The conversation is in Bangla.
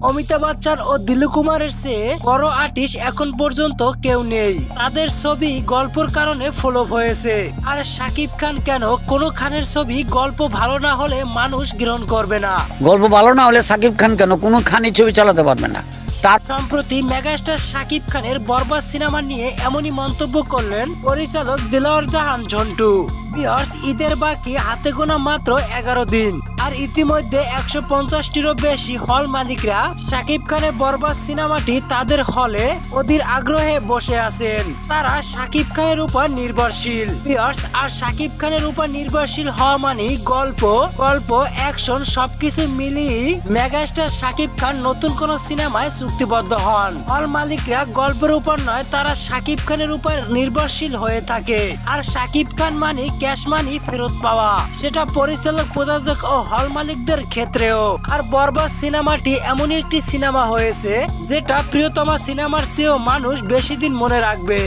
অমিতাভ বচ্চন ও দিলীপ কুমারের চেয়ে বড় আর্টিস্ট এখন পর্যন্ত কেউ নেই। তাদের ছবি গল্পের কারণে ফ্লপ হয়েছে। আর শাকিব খান কেন? কোনো খানের ছবি গল্প ভালো না হলে মানুষ গ্রহণ করবে না। গল্প ভালো না হলে শাকিব খান কেন কোনো খানই ছবি চালাতে পারবে না। সম্প্রতি মেগাস্টার শাকিব খানের বরবাদ সিনেমা নিয়ে এমনই মন্তব্য করলেন পরিচালক দিলওয়ার জাহান ঝন্টু। ঈদের বাকি হাতে গোনা মাত্র 11 দিন, আর ইতিমধ্যে 150টিরও বেশি হল মালিকরা শাকিব খানের বরবাদ সিনেমাটি তাদের হলে অধীর আগ্রহে বসে আছেন। তারা শাকিব খানের উপর নির্ভরশীল। আর শাকিব খানের উপর নির্ভরশীল হওয়া মানে গল্প অ্যাকশন সবকিছু মিলিয়ে মেগাস্টার শাকিব খান নতুন কোন সিনেমায় চুক্তিবদ্ধ হন। হল মালিকরা গল্পের উপর নয়, তারা শাকিব খানের উপর নির্ভরশীল হয়ে থাকে। আর শাকিব খান মানে ক্যাশ মানি ফেরত পাওয়া, সেটা পরিচালক, প্রযোজক ও হল মালিকদের ক্ষেত্রেও। আর বরবাদ সিনেমাটি এমনই একটি সিনেমা হয়েছে যেটা প্রিয়তমা সিনেমার চেয়েও মানুষ বেশি দিন মনে রাখবে।